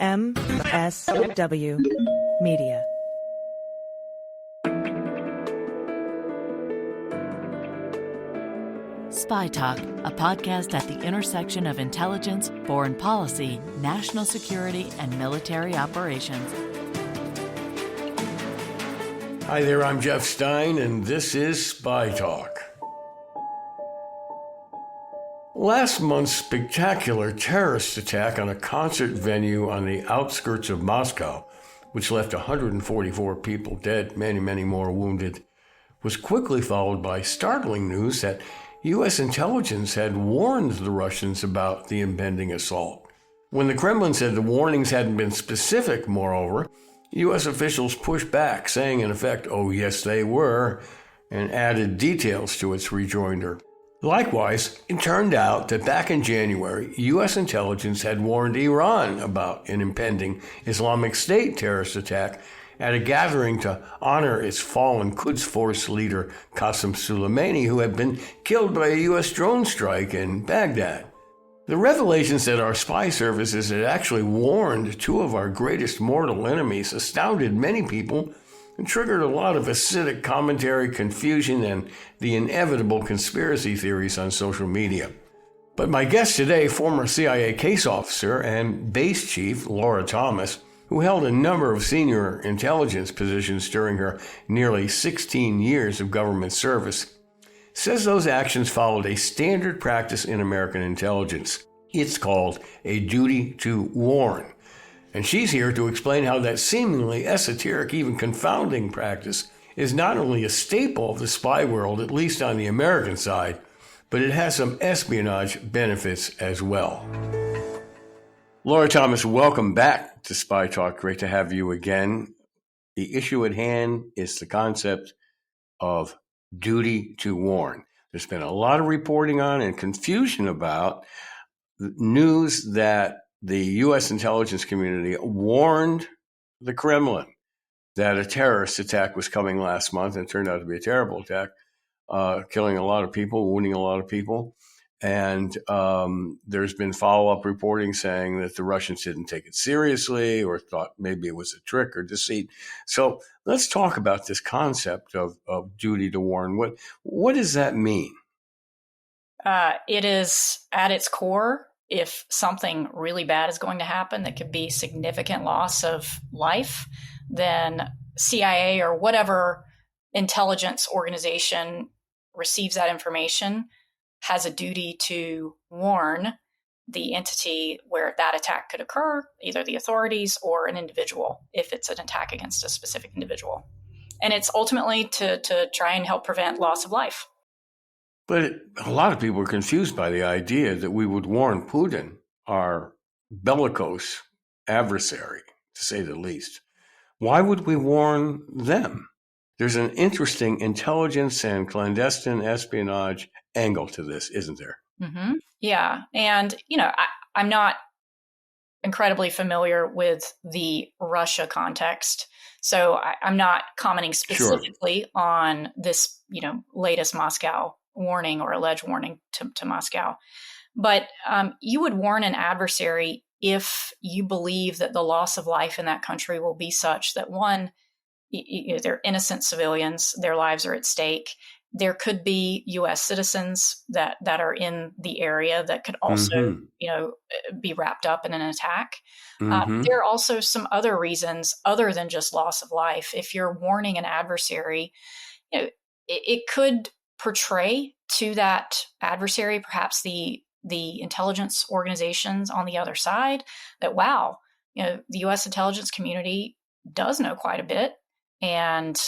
MSW Media. Spy Talk, a podcast at the intersection of intelligence, foreign policy, national security, and military operations. Hi there, I'm Jeff Stein, and this is Spy Talk. Last month's spectacular terrorist attack on a concert venue on the outskirts of Moscow, which left 144 people dead, many more wounded, was quickly followed by startling news that U.S. intelligence had warned the Russians about the impending assault. When the Kremlin said the warnings hadn't been specific, moreover, U.S. officials pushed back, saying in effect, oh yes they were, and added details to its rejoinder. Likewise, it turned out that back in January, U.S. intelligence had warned Iran about an impending Islamic State terrorist attack at a gathering to honor its fallen Quds Force leader Qasem Soleimani, who had been killed by a U.S. drone strike in Baghdad. The revelations that our spy services had actually warned two of our greatest mortal enemies astounded many people and triggered a lot of acidic commentary, confusion, and the inevitable conspiracy theories on social media. But my guest today, former CIA case officer and base chief Laura Thomas, who held a number of senior intelligence positions during her nearly 16 years of government service, says those actions followed a standard practice in American intelligence. It's called a duty to warn. And she's here to explain how that seemingly esoteric, even confounding practice is not only a staple of the spy world, at least on the American side, but it has some espionage benefits as well. Laura Thomas, welcome back to Spy Talk. Great to have you again. The issue at hand is the concept of duty to warn. There's been a lot of reporting on and confusion about news that the U.S. intelligence community warned the Kremlin that a terrorist attack was coming last month, and it turned out to be a terrible attack, killing a lot of people, wounding a lot of people. And there's been follow-up reporting saying that the Russians didn't take it seriously or thought maybe it was a trick or deceit. So let's talk about this concept of duty to warn. What does that mean? It is at its core, if something really bad is going to happen that could be significant loss of life, then CIA or whatever intelligence organization receives that information has a duty to warn the entity where that attack could occur, either the authorities or an individual, if it's an attack against a specific individual. And it's ultimately to try and help prevent loss of life. But a lot of people are confused by the idea that we would warn Putin, our bellicose adversary, to say the least. Why would we warn them? There's an interesting intelligence and clandestine espionage angle to this, isn't there? Mm-hmm. Yeah. And, I'm not incredibly familiar with the Russia context, so I'm not commenting specifically on this, latest Moscow warning or alleged warning to Moscow. But you would warn an adversary if you believe that the loss of life in that country will be such that, one, they're innocent civilians, their lives are at stake. There could be U.S. citizens that are in the area that could also, be wrapped up in an attack. There are also some other reasons other than just loss of life. If you're warning an adversary, it could portray to that adversary, perhaps the intelligence organizations on the other side, that, wow, the U.S. intelligence community does know quite a bit. And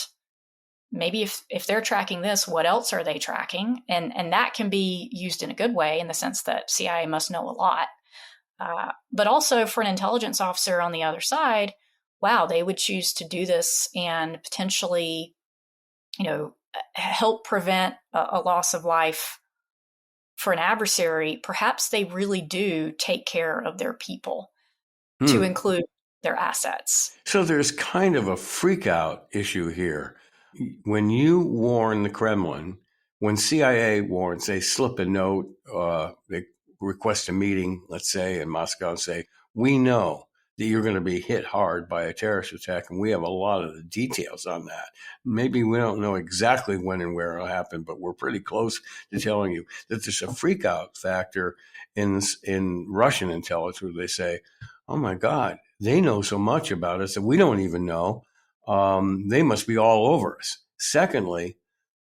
maybe if they're tracking this, what else are they tracking? And that can be used in a good way in the sense that CIA must know a lot. But also for an intelligence officer on the other side, wow, they would choose to do this and potentially, help prevent a loss of life for an adversary. Perhaps they really do take care of their people to include their assets. So there's kind of a freak out issue here. When you warn the Kremlin, when CIA warns, they slip a note, they request a meeting, let's say, in Moscow and say, we know that you're going to be hit hard by a terrorist attack, and we have a lot of the details on that. Maybe we don't know exactly when and where it'll happen, but we're pretty close to telling you that there's a freak out factor in Russian intelligence where they say, oh my God, they know so much about us that we don't even know. They must be all over us. Secondly,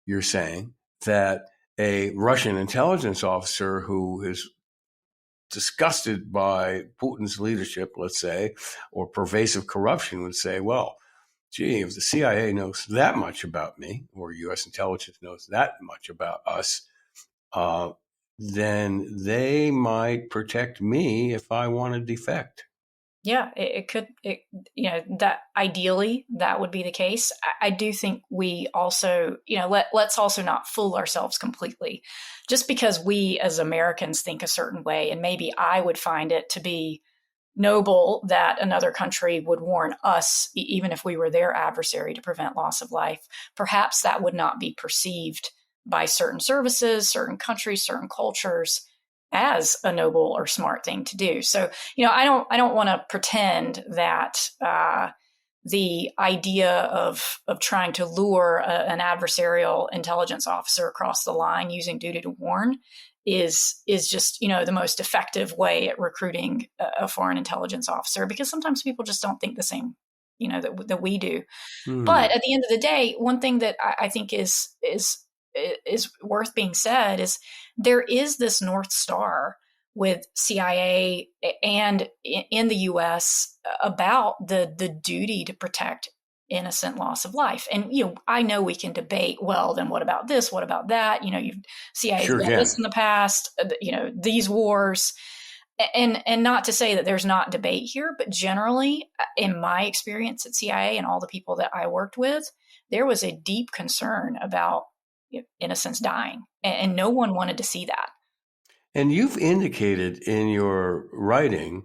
you're saying that a Russian intelligence officer who is disgusted by Putin's leadership, let's say, or pervasive corruption would say, well, gee, if the CIA knows that much about me, or U.S. intelligence knows that much about us, then they might protect me if I want to defect. Yeah, it could, that ideally that would be the case. I do think we also, let's also not fool ourselves completely. Just because we as Americans think a certain way, and maybe I would find it to be noble that another country would warn us, even if we were their adversary, to prevent loss of life, perhaps that would not be perceived by certain services, certain countries, certain cultures as a noble or smart thing to do. So, I don't want to pretend that the idea of trying to lure an adversarial intelligence officer across the line using duty to warn is just, the most effective way at recruiting a foreign intelligence officer, because sometimes people just don't think the same, that we do. But at the end of the day, one thing that I think is worth being said is there is this North Star with CIA and in the US about the duty to protect innocent loss of life. And, I know we can debate, well, then what about this? What about that? CIA's done this in the past, these wars. And not to say that there's not debate here, but generally, in my experience at CIA and all the people that I worked with, there was a deep concern about innocents dying, and no one wanted to see that. And you've indicated in your writing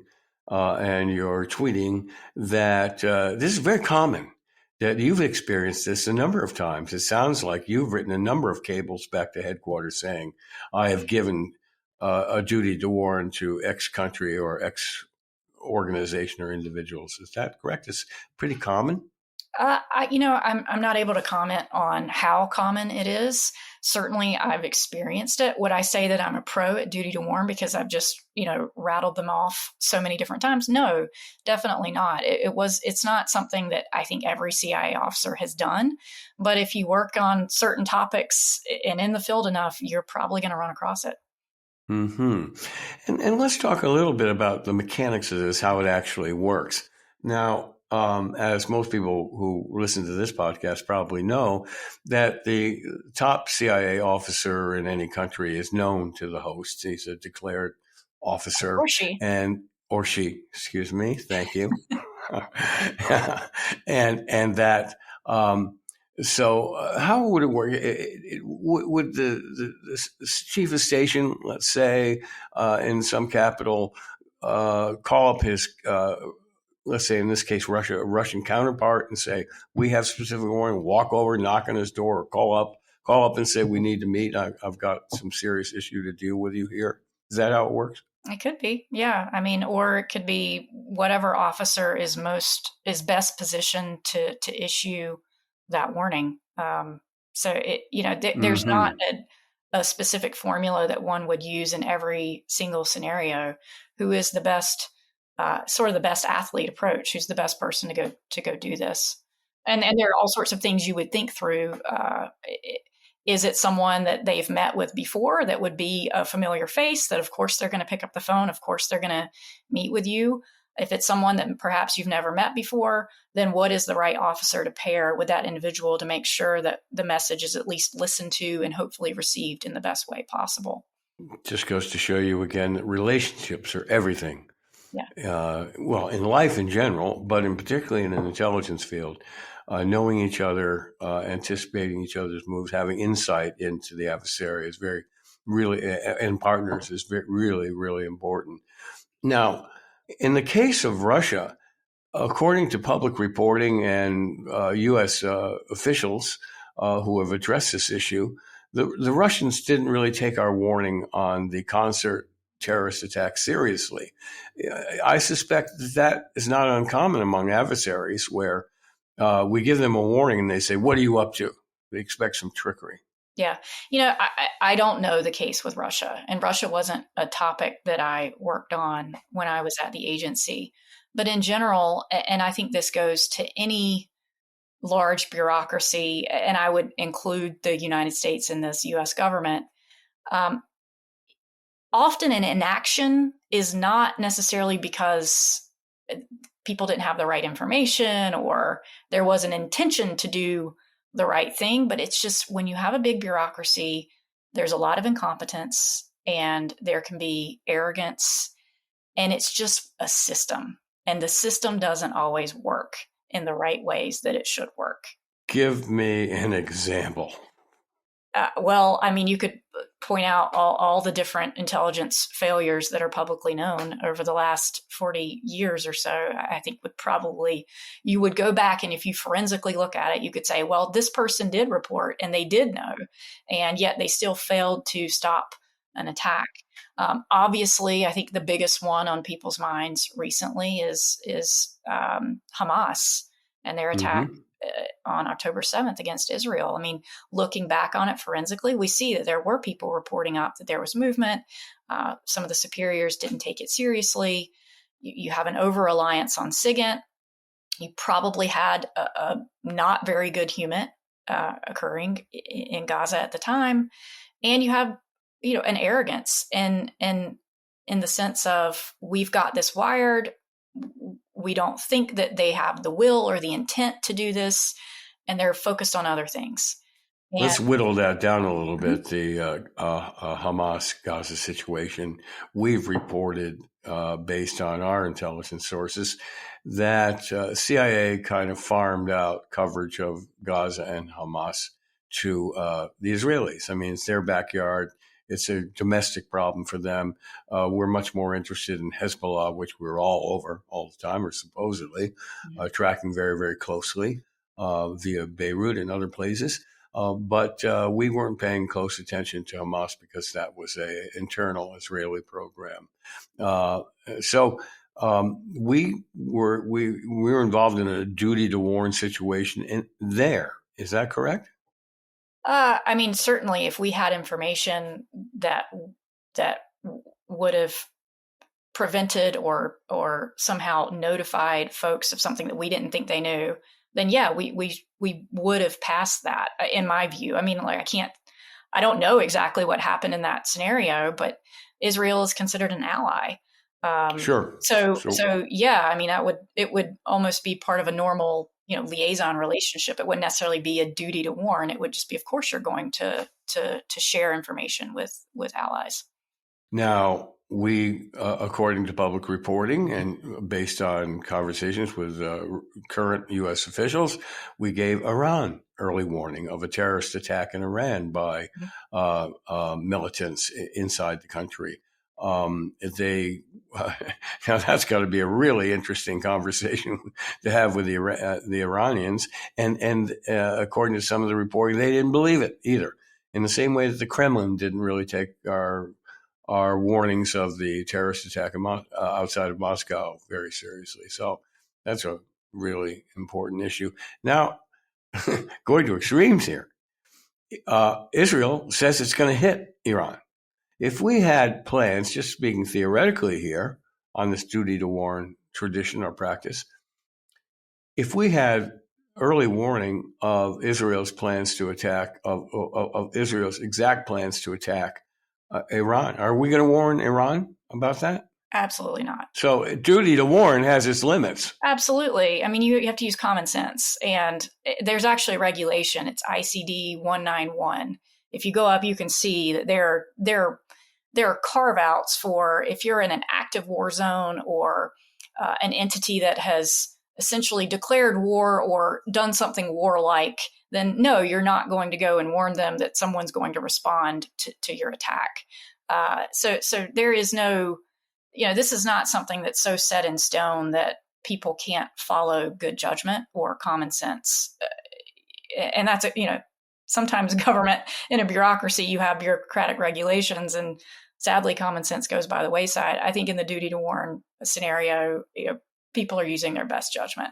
and your tweeting that this is very common, that you've experienced this a number of times. It sounds like you've written a number of cables back to headquarters saying, I have given a duty to warn to X country or X organization or individuals. Is that correct? It's pretty common? I'm not able to comment on how common it is. Certainly, I've experienced it. Would I say that I'm a pro at duty to warn because I've just, rattled them off so many different times? No, definitely not. It's not something that I think every CIA officer has done. But if you work on certain topics and in the field enough, you're probably going to run across it. Mm-hmm. And let's talk a little bit about the mechanics of this, how it actually works. Now, as most people who listen to this podcast probably know, that the top CIA officer in any country is known to the host. He's a declared officer. Or she, excuse me. Thank you. and that, so how would it work? Would the chief of station, let's say, in some capital, call up his, let's say in this case, a Russian counterpart and say, we have specific warning, walk over, knock on his door, or call up and say, we need to meet. I've got some serious issue to deal with you here. Is that how it works? It could be. Yeah. I mean, or it could be whatever officer is best positioned to issue that warning. There's not a specific formula that one would use in every single scenario. Who is the best, sort of the best athlete approach? Who's the best person to go do this? And there are all sorts of things you would think through. Is it someone that they've met with before that would be a familiar face that, of course, they're going to pick up the phone? Of course, they're going to meet with you. If it's someone that perhaps you've never met before, then what is the right officer to pair with that individual to make sure that the message is at least listened to and hopefully received in the best way possible? Just goes to show you again that relationships are everything. Yeah. Well, in life in general, but particularly in an intelligence field, knowing each other, anticipating each other's moves, having insight into the adversary is and partners is really, really important. Now, in the case of Russia, according to public reporting and U.S. Officials who have addressed this issue, the Russians didn't really take our warning on the concert terrorist attack seriously. I suspect that is not uncommon among adversaries where we give them a warning and they say, "What are you up to?" They expect some trickery. Yeah. I don't know the case with Russia, and Russia wasn't a topic that I worked on when I was at the agency. But in general, and I think this goes to any large bureaucracy, and I would include the United States in this US government, often an inaction is not necessarily because people didn't have the right information or there was an intention to do the right thing, but it's just when you have a big bureaucracy, there's a lot of incompetence and there can be arrogance, and it's just a system, and the system doesn't always work in the right ways that it should work. Give me an example. Well, I mean, you could point out all the different intelligence failures that are publicly known over the last 40 years or so. I think you would go back, and if you forensically look at it, you could say, well, this person did report and they did know, and yet they still failed to stop an attack. Obviously, I think the biggest one on people's minds recently is Hamas and their attack on October 7th against Israel. I mean, looking back on it forensically, we see that there were people reporting up that there was movement. Some of the superiors didn't take it seriously. You have an over-reliance on SIGINT. You probably had a not very good HUMINT occurring in Gaza at the time. And you have, an arrogance in the sense of, we've got this wired. We don't think that they have the will or the intent to do this, and they're focused on other things. And let's whittle that down a little bit. The Hamas-Gaza situation, we've reported, based on our intelligence sources, that CIA kind of farmed out coverage of Gaza and Hamas to the Israelis. I mean, it's their backyard. It's a domestic problem for them. We're much more interested in Hezbollah, which we're all over all the time, or supposedly, tracking very, very closely via Beirut and other places. But we weren't paying close attention to Hamas because that was an internal Israeli program. So we were involved in a duty to warn situation there. Is that correct? I mean, certainly, if we had information that would have prevented or somehow notified folks of something that we didn't think they knew, then yeah, we would have passed that, in my view. I mean, like, I don't know exactly what happened in that scenario, but Israel is considered an ally. Sure. So yeah, I mean, it would almost be part of a normal, liaison relationship. It wouldn't necessarily be a duty to warn. It would just be, of course, you're going to share information with allies. Now, we, according to public reporting and based on conversations with current U.S. officials, we gave Iran early warning of a terrorist attack in Iran by militants inside the country. Now that's got to be a really interesting conversation to have with the Iranians. And according to some of the reporting, they didn't believe it either. In the same way that the Kremlin didn't really take our warnings of the terrorist attack outside of Moscow very seriously. So that's a really important issue. Now, going to extremes here, Israel says it's going to hit Iran. If we had plans, just speaking theoretically here on this duty to warn tradition or practice, if we had early warning of Israel's plans to attack, of Israel's exact plans to attack Iran, are we going to warn Iran about that? Absolutely not. So duty to warn has its limits. Absolutely. I mean, you have to use common sense. And there's actually a regulation. It's ICD 191. If you go up, you can see that there are carve-outs for if you're in an active war zone or an entity that has essentially declared war or done something warlike, then no, you're not going to go and warn them that someone's going to respond to your attack. So there is no, this is not something that's so set in stone that people can't follow good judgment or common sense. And that's, sometimes government in a bureaucracy, you have bureaucratic regulations, and sadly, common sense goes by the wayside. I think in the duty to warn scenario, people are using their best judgment.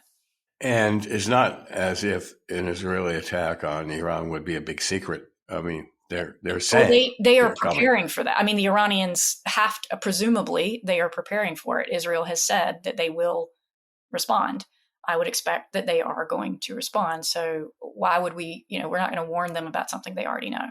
And it's not as if an Israeli attack on Iran would be a big secret. I mean, they're saying they are preparing for that. I mean, the Iranians have to, presumably they are preparing for it. Israel has said that they will respond. I would expect that they are going to respond. So why would we, we're not going to warn them about something they already know.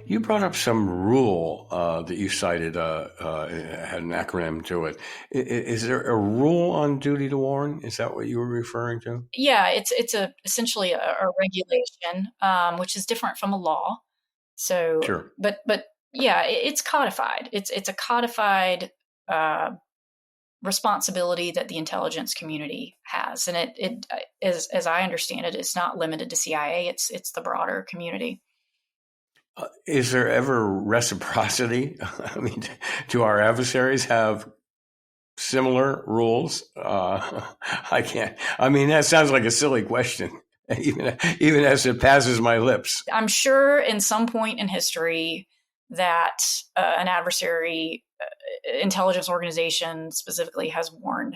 You brought up some rule that you cited, had an acronym to it. Is there a rule on duty to warn? Is that what you were referring to? Yeah, it's essentially a regulation, which is different from a law. So, sure. but yeah, it's codified. It's a codified responsibility that the intelligence community has, and it as I understand it, it's not limited to CIA. It's the broader community. Is there ever reciprocity? I mean, do our adversaries have similar rules? I can't. I mean, that sounds like a silly question, even as it passes my lips. I'm sure in some point in history that an adversary intelligence organization specifically has warned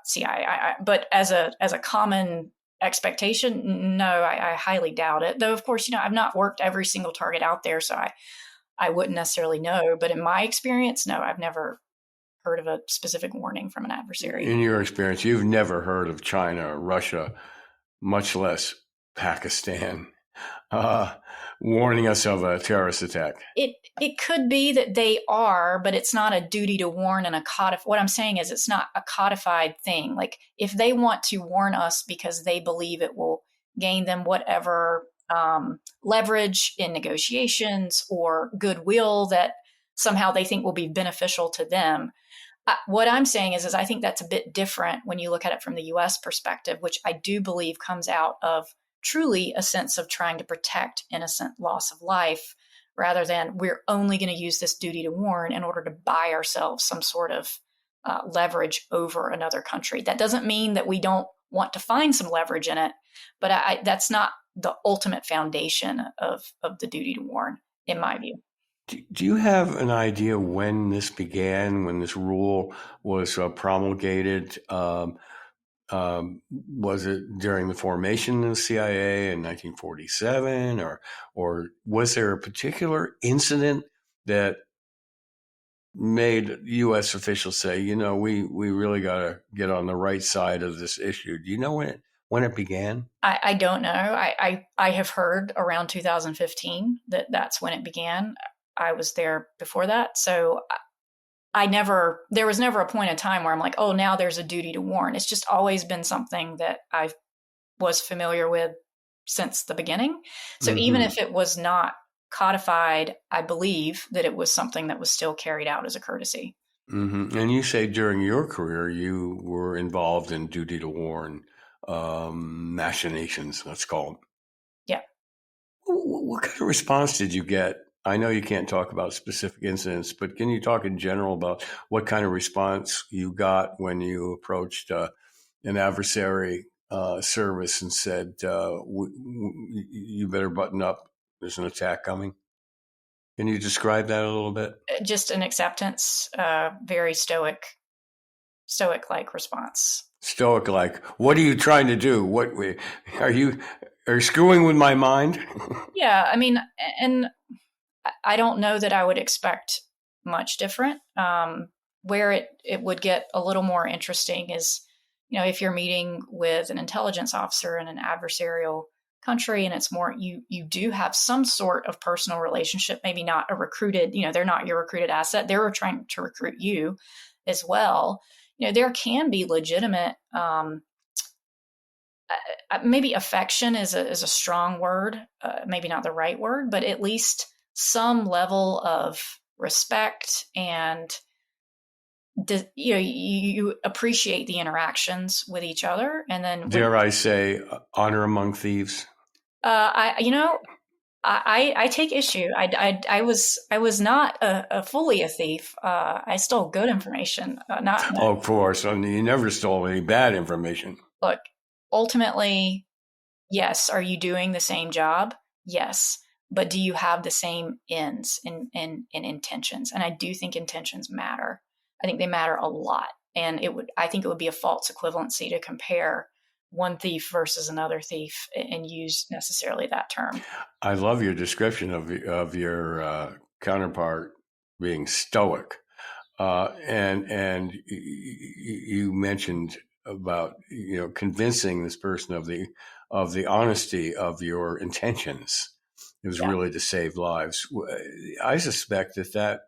CIA. But as a common expectation, no, I highly doubt it. Though, of course, I've not worked every single target out there, so I wouldn't necessarily know. But in my experience, no, I've never heard of a specific warning from an adversary. In your experience, you've never heard of China or Russia, much less Pakistan, warning us of a terrorist attack? It could be that they are, but it's not a duty to warn and a codified. What I'm saying is it's not a codified thing. Like if they want to warn us because they believe it will gain them whatever leverage in negotiations or goodwill that somehow they think will be beneficial to them. What I'm saying is I think that's a bit different when you look at it from the U.S. perspective, which I do believe comes out of truly a sense of trying to protect innocent loss of life, rather than we're only going to use this duty to warn in order to buy ourselves some sort of leverage over another country. That doesn't mean that we don't want to find some leverage in it, but that's not the ultimate foundation of the duty to warn, in my view. Do you have an idea when this began, when this rule was promulgated? Was it during the formation of the CIA in 1947, or was there a particular incident that made U.S. officials say, we really got to get on the right side of this issue? Do you know when it began? I don't know. I have heard around 2015 that's when it began. I was there before that, so there was never a point in time where I'm like, oh, now there's a duty to warn. It's just always been something that I was familiar with since the beginning. So even if it was not codified, I believe that it was something that was still carried out as a courtesy. Mm-hmm. And you say during your career, you were involved in duty to warn machinations, let's call them. Yeah. What kind of response did you get? I know you can't talk about specific incidents, but can you talk in general about what kind of response you got when you approached an adversary service and said, you better button up, there's an attack coming? Can you describe that a little bit? Just an acceptance, very stoic-like response. Stoic-like. What are you trying to do? What are you screwing with my mind? Yeah, I mean, and I don't know that I would expect much different. Where it would get a little more interesting is, if you're meeting with an intelligence officer in an adversarial country and it's more, you do have some sort of personal relationship, maybe not a recruited, they're not your recruited asset. They're trying to recruit you as well. There can be legitimate, maybe affection is a strong word, maybe not the right word, but at least some level of respect and you appreciate the interactions with each other. And then dare I say honor among thieves? I take issue. I was not fully a thief. I stole good information. Not of course. I mean, you never stole any bad information. Look, ultimately, yes. Are you doing the same job? Yes. But do you have the same ends and intentions? And I do think intentions matter. I think they matter a lot. And I think it would be a false equivalency to compare one thief versus another thief and use necessarily that term. I love your description of your counterpart being stoic, and you mentioned about convincing this person of the honesty of your intentions. It was really to save lives. I suspect that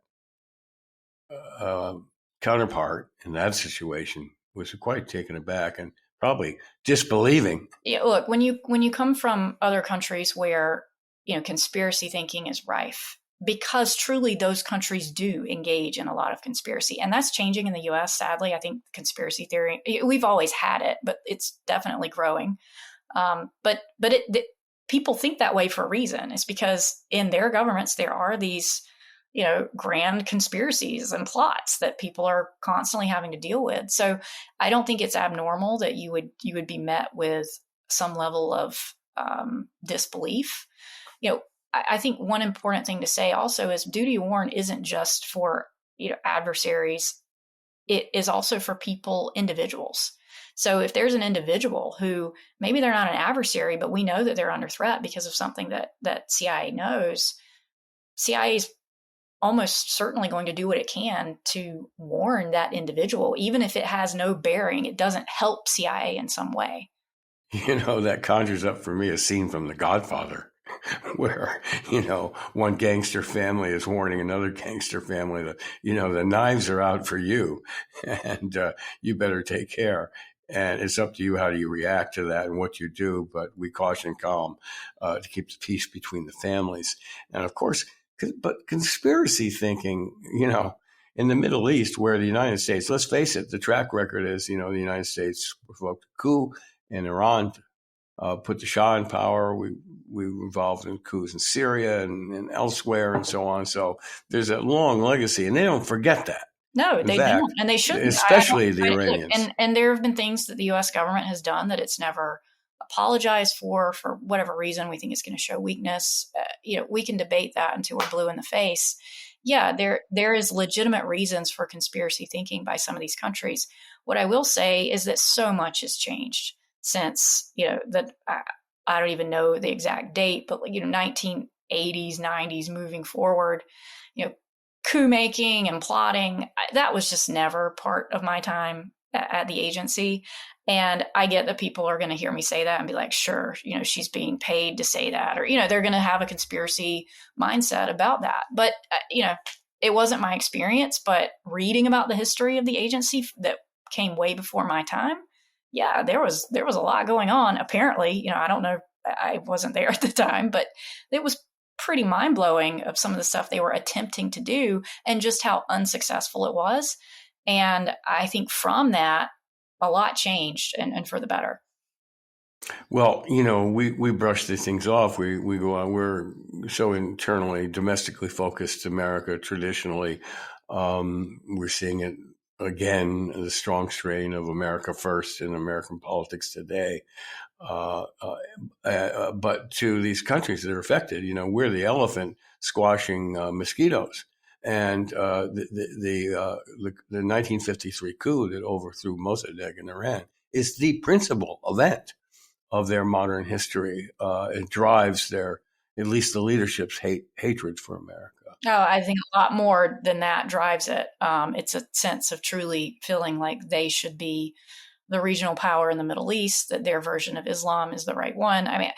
counterpart in that situation was quite taken aback and probably disbelieving. Yeah, look, when you come from other countries where conspiracy thinking is rife, because truly those countries do engage in a lot of conspiracy, and that's changing in the U.S. Sadly, I think conspiracy theory, we've always had it, but it's definitely growing. But people think that way for a reason. It's because in their governments there are these grand conspiracies and plots that people are constantly having to deal with. So I don't think it's abnormal that you would be met with some level of disbelief. I think one important thing to say also is duty to warn isn't just for adversaries. It is also for individuals. So if there's an individual who maybe they're not an adversary, but we know that they're under threat because of something that CIA knows, CIA is almost certainly going to do what it can to warn that individual, even if it has no bearing. It doesn't help CIA in some way. That conjures up for me a scene from The Godfather where, one gangster family is warning another gangster family that, the knives are out for you and you better take care. And it's up to you how do you react to that and what you do. But we caution calm to keep the peace between the families. And of course, but conspiracy thinking, in the Middle East, where the United States, let's face it, the track record is, the United States provoked a coup in Iran, put the Shah in power. We were involved in coups in Syria and elsewhere and so on. So there's a long legacy, and they don't forget that. No, they don't, and they shouldn't. Especially the Iranians. And there have been things that the U.S. government has done that it's never apologized for whatever reason. We think it's going to show weakness. We can debate that until we're blue in the face. Yeah, there is legitimate reasons for conspiracy thinking by some of these countries. What I will say is that so much has changed since that I don't even know the exact date, but 1980s, 90s, moving forward, coup making and plotting, that was just never part of my time at the agency. And I get that people are going to hear me say that and be like, sure, she's being paid to say that, or, they're going to have a conspiracy mindset about that. But, it wasn't my experience, but reading about the history of the agency that came way before my time. Yeah, there was a lot going on. Apparently, I don't know, I wasn't there at the time, but it was pretty mind blowing of some of the stuff they were attempting to do and just how unsuccessful it was. And I think from that, a lot changed and for the better. Well, we brush these things off. We go on. We're so internally, domestically focused America traditionally. We're seeing it again, the strong strain of America first in American politics today. But to these countries that are affected, we're the elephant squashing mosquitoes. And the 1953 coup that overthrew Mossadegh in Iran is the principal event of their modern history. It drives at least the leadership's hatred for America. Oh, I think a lot more than that drives it. It's a sense of truly feeling like they should be the regional power in the Middle East, that their version of Islam is the right one. I mean,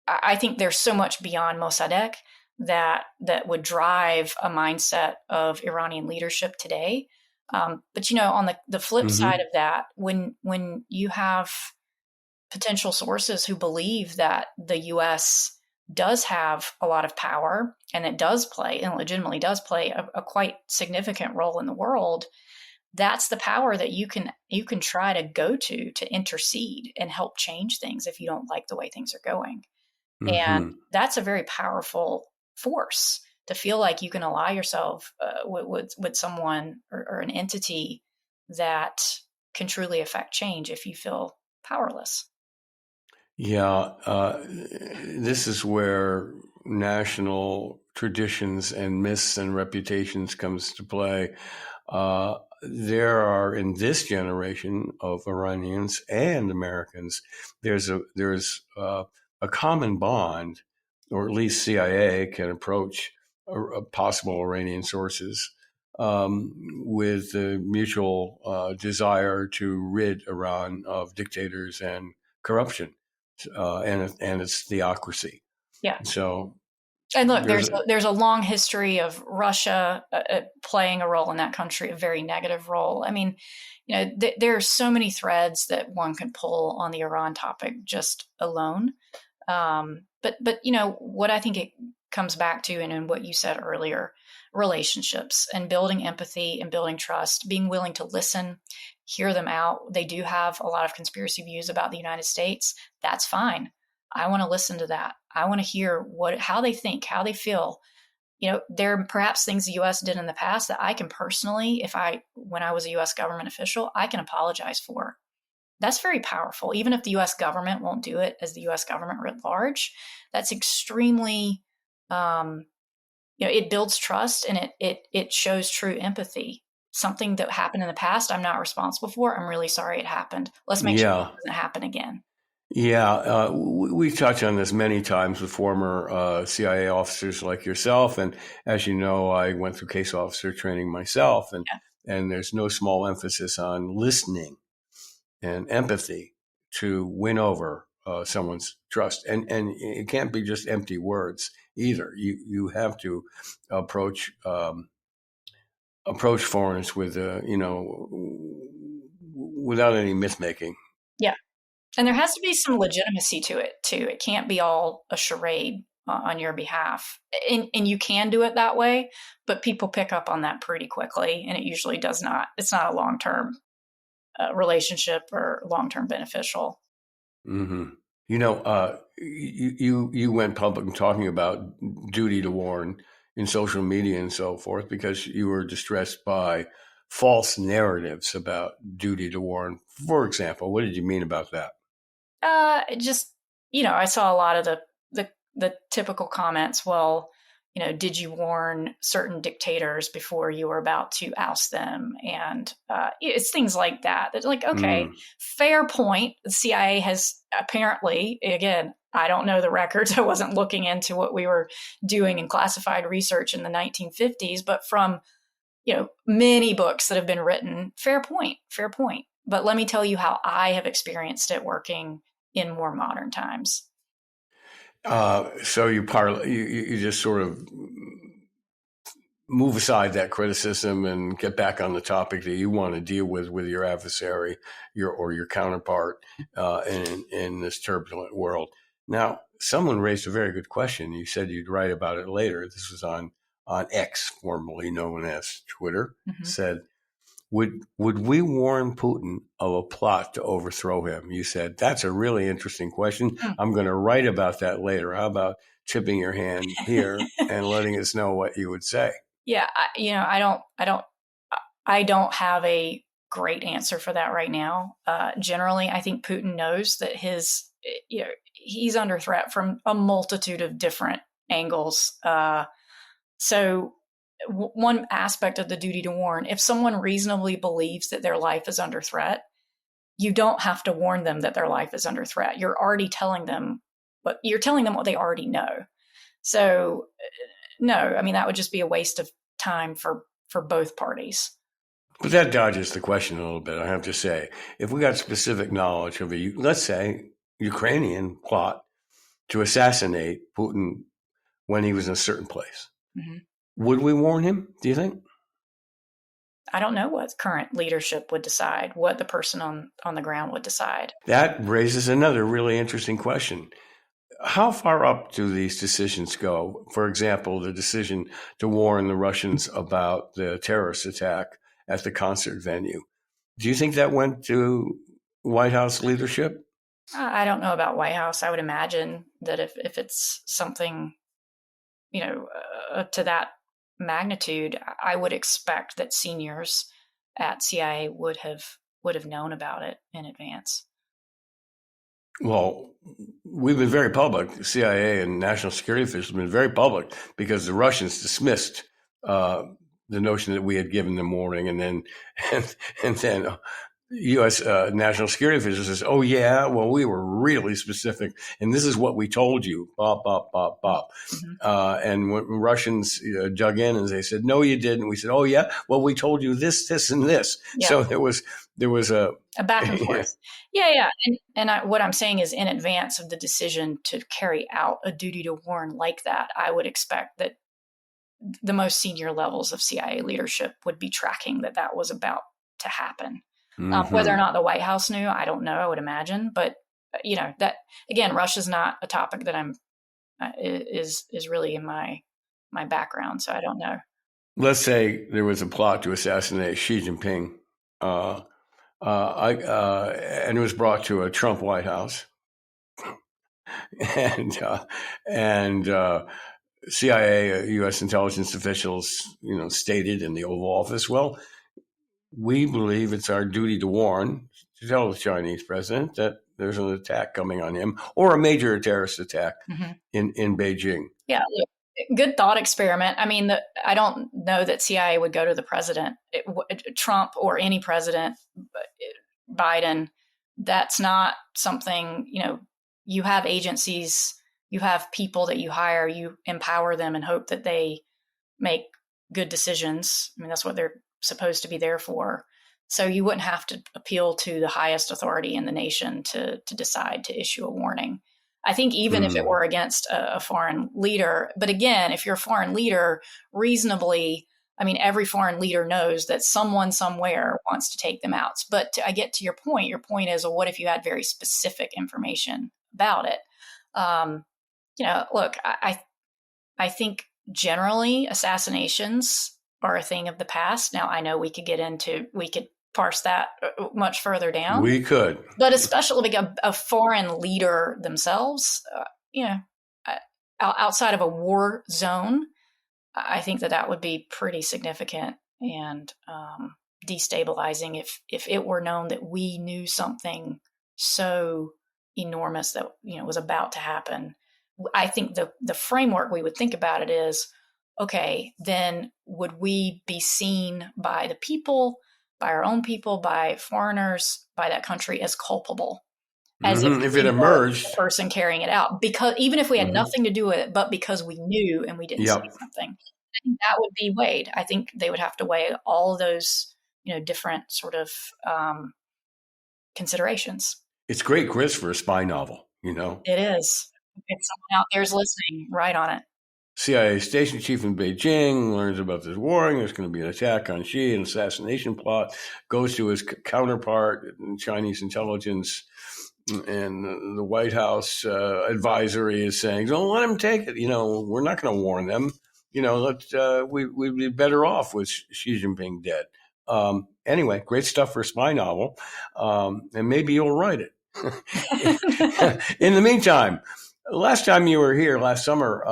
I think there's so much beyond Mossadegh that would drive a mindset of Iranian leadership today. But on the flip side of that, when you have potential sources who believe that the U.S. does have a lot of power and it does play and legitimately does play a quite significant role in the world, that's the power that you can try to go to intercede and help change things if you don't like the way things are going. And that's a very powerful force to feel like you can ally yourself with someone or an entity that can truly affect change if you feel powerless. Yeah, this is where national traditions and myths and reputations comes to play. There are, in this generation of Iranians and Americans, there's a common bond, or at least CIA can approach possible Iranian sources with the mutual desire to rid Iran of dictators and corruption, and its theocracy. Yeah. So, and look, there's a long history of Russia playing a role in that country, a very negative role. I mean, there are so many threads that one can pull on the Iran topic just alone. But what I think it comes back to, and in what you said earlier, relationships and building empathy and building trust, being willing to listen, hear them out. They do have a lot of conspiracy views about the United States. That's fine. I want to listen to that. I want to hear how they think, how they feel. There are perhaps things the U.S. did in the past that I can personally, when I was a U.S. government official, I can apologize for. That's very powerful. Even if the U.S. government won't do it as the U.S. government writ large, that's extremely, it builds trust, and it shows true empathy. Something that happened in the past, I'm not responsible for. I'm really sorry it happened. Let's make sure it doesn't happen again. Yeah, we've touched on this many times with former CIA officers like yourself. And as you know, I went through case officer training myself. And there's no small emphasis on listening and empathy to win over someone's trust. And it can't be just empty words either. You have to approach foreigners with, without any myth making. Yeah. And there has to be some legitimacy to it too. It can't be all a charade on your behalf. And you can do it that way, but people pick up on that pretty quickly, and it usually does not. It's not a long-term relationship or long-term beneficial. Mm-hmm. You went public talking about duty to warn in social media and so forth because you were distressed by false narratives about duty to warn. For example, what did you mean about that? I saw a lot of the typical comments. Well, did you warn certain dictators before you were about to oust them? And it's things like that. It's like, okay, fair point. The CIA has apparently, again, I don't know the records. I wasn't looking into what we were doing in classified research in the 1950s, but from, many books that have been written, fair point. But let me tell you how I have experienced it working in more modern times. So you just sort of move aside that criticism and get back on the topic that you want to deal with your adversary, your counterpart in this turbulent world. Now, someone raised a very good question. You said you'd write about it later. This was on X, formerly known as Twitter. Mm-hmm. Said, Would we warn Putin of a plot to overthrow him? You said, that's a really interesting question. I'm going to write about that later. How about tipping your hand here and letting us know what you would say? Yeah, I don't have a great answer for that right now. Generally, I think Putin knows that he's under threat from a multitude of different angles. So one aspect of the duty to warn, if someone reasonably believes that their life is under threat, you don't have to warn them that their life is under threat. You're already telling them what they already know. So no, I mean, that would just be a waste of time for both parties. But that dodges the question a little bit, I have to say. If we got specific knowledge of let's say, Ukrainian plot to assassinate Putin when he was in a certain place, mm-hmm. Would we warn him, do you think? I don't know what current leadership would decide, what the person on the ground would decide. That raises another really interesting question. How far up do these decisions go? For example, the decision to warn the Russians about the terrorist attack at the concert venue. Do you think that went to White House leadership? I don't know about White House. I would imagine that if it's something, to that magnitude, I would expect that seniors at CIA would have would have known about it in advance. Well, we've been very public. The CIA and national security officials have been very public because the Russians dismissed the notion that we had given them warning, and then U.S. National security officials says, "Oh yeah, well we were really specific, and this is what we told you." Bop bop bop bop. And when Russians dug in and they said, "No, you didn't," we said, "Oh yeah, well we told you this, this, and this." Yeah. So there was a back and forth. Yeah. And what I'm saying is, in advance of the decision to carry out a duty to warn like that, I would expect that the most senior levels of CIA leadership would be tracking that was about to happen. Whether or not the White House knew, I don't know. I would imagine, but that again, Russia's not a topic that I'm is really in my background, so I don't know. Let's say there was a plot to assassinate Xi Jinping, and it was brought to a Trump White House, and CIA, U.S. intelligence officials, stated in the Oval Office, well, we believe it's our duty to warn, to tell the Chinese president that there's an attack coming on him, or a major terrorist attack in Beijing. Yeah, good thought experiment. I mean, I don't know that CIA would go to the president, Trump, or any president, Biden. That's not something, you have agencies, you have people that you hire, you empower them and hope that they make good decisions. I mean, that's what they're supposed to be there for. So you wouldn't have to appeal to the highest authority in the nation to decide to issue a warning. I think even if it were against a foreign leader, but again, if you're a foreign leader, reasonably, I mean, every foreign leader knows that someone somewhere wants to take them out. But I get to your point is, well, what if you had very specific information about it? Look, I think generally assassinations are a thing of the past. Now, I know we could parse that much further down. We could. But especially like a foreign leader themselves, outside of a war zone, I think that would be pretty significant and destabilizing if it were known that we knew something so enormous that, was about to happen. I think the framework we would think about it is, okay, then would we be seen by the people, by our own people, by foreigners, by that country as culpable? As if it emerged, the person carrying it out, because even if we had nothing to do with it, but because we knew and we didn't say something, I think that would be weighed. I think they would have to weigh all of those, different sort of considerations. It's great grist for a spy novel, It is. If someone out there's listening, right on it. CIA station chief in Beijing learns about this warring. There's going to be an attack on Xi, an assassination plot. Goes to his counterpart in Chinese intelligence, and the White House advisory is saying, "Don't let him take it. We're not going to warn them. We'd be better off with Xi Jinping dead." Anyway, great stuff for a spy novel, and maybe you'll write it. In the meantime. Last time you were here, last summer,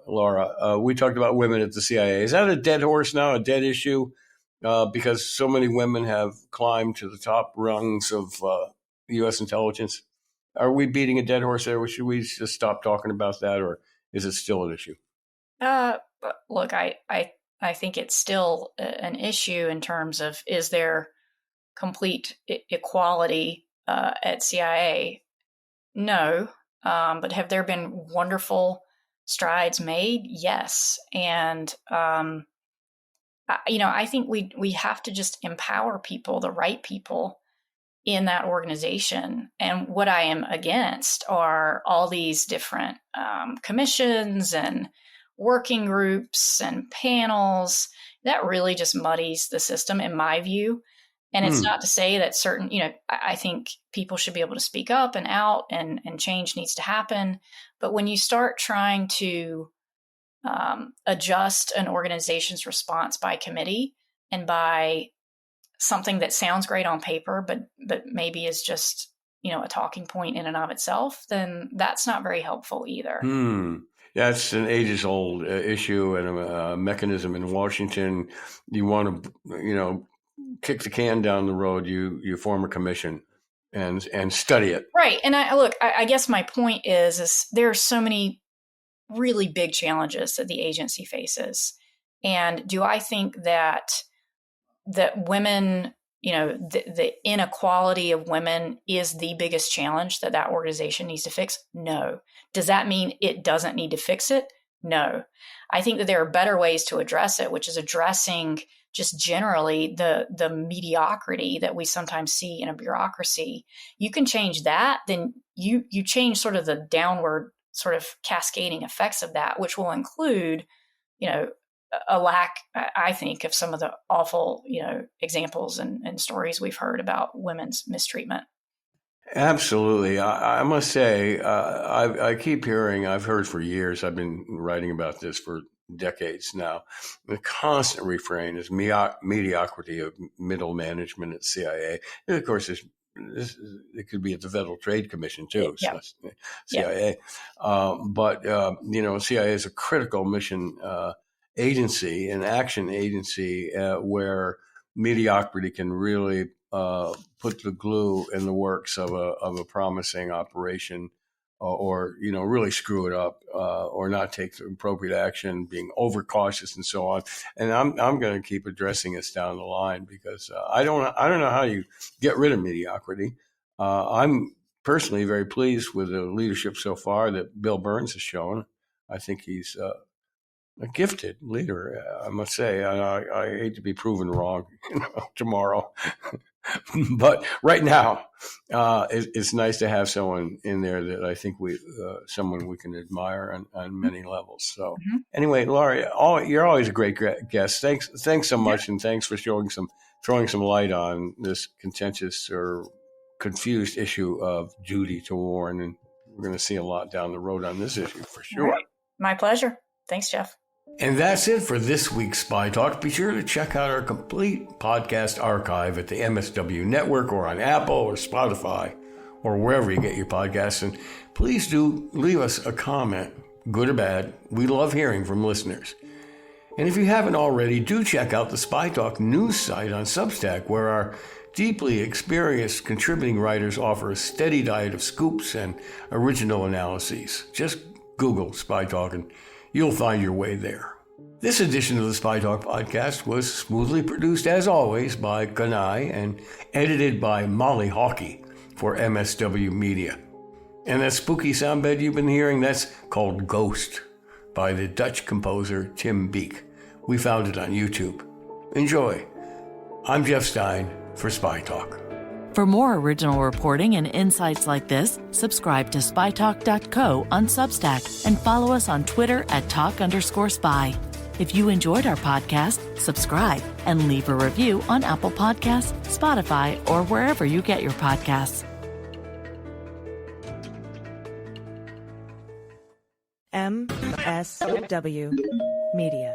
Laura, we talked about women at the CIA. Is that a dead horse now, a dead issue? Because so many women have climbed to the top rungs of U.S. intelligence. Are we beating a dead horse there? Should we just stop talking about that, or is it still an issue? Look, I think it's still an issue in terms of, is there complete equality at CIA? No. But have there been wonderful strides made? Yes. And, I think we have to just empower people, the right people in that organization. And what I am against are all these different commissions and working groups and panels. That really just muddies the system, in my view. And it's not to say that certain, I think people should be able to speak up and out, and change needs to happen. But when you start trying to adjust an organization's response by committee and by something that sounds great on paper, but maybe is just, a talking point in and of itself, then that's not very helpful either. That's an ages-old issue and a mechanism in Washington. You want to, kick the can down the road, you form a commission and study it. Right. And I guess my point is there are so many really big challenges that the agency faces. And do I think that women, the inequality of women is the biggest challenge that organization needs to fix? No. Does that mean it doesn't need to fix it? No. I think that there are better ways to address it, which is addressing just generally the mediocrity that we sometimes see in a bureaucracy. You can change that, then you change sort of the downward sort of cascading effects of that, which will include, a lack, I think, of some of the awful, examples and stories we've heard about women's mistreatment. Absolutely. I must say, I keep hearing, I've heard for years, I've been writing about this for decades now. The constant refrain is mediocrity of middle management at CIA. And of course, it could be at the Federal Trade Commission too, yeah. So CIA. Yeah. But CIA is a critical mission agency, an action agency where mediocrity can really put the glue in the works of a promising operation, or really screw it up, or not take the appropriate action, being overcautious and so on. And I'm going to keep addressing this down the line because I don't know how you get rid of mediocrity. I'm personally very pleased with the leadership so far that Bill Burns has shown. I think he's a gifted leader, I must say. I hate to be proven wrong tomorrow. But right now, it's nice to have someone in there that I think someone we can admire on many levels. So Anyway, Laurie, you're always a great guest. Thanks so much, and thanks for throwing some light on this contentious or confused issue of duty to warn. And we're going to see a lot down the road on this issue for sure. Right. My pleasure. Thanks, Jeff. And that's it for this week's Spy Talk. Be sure to check out our complete podcast archive at the MSW Network or on Apple or Spotify or wherever you get your podcasts. And please do leave us a comment, good or bad. We love hearing from listeners. And if you haven't already, do check out the Spy Talk news site on Substack, where our deeply experienced contributing writers offer a steady diet of scoops and original analyses. Just Google Spy Talk and you'll find your way there. This edition of the Spy Talk podcast was smoothly produced, as always, by Kanai and edited by Molly Hawkey for MSW Media. And that spooky sound bed you've been hearing, that's called Ghost by the Dutch composer Tim Beek. We found it on YouTube. Enjoy. I'm Jeff Stein for Spy Talk. For more original reporting and insights like this, subscribe to spytalk.co on Substack and follow us on Twitter at @talk_spy. If you enjoyed our podcast, subscribe and leave a review on Apple Podcasts, Spotify, or wherever you get your podcasts. MSW Media.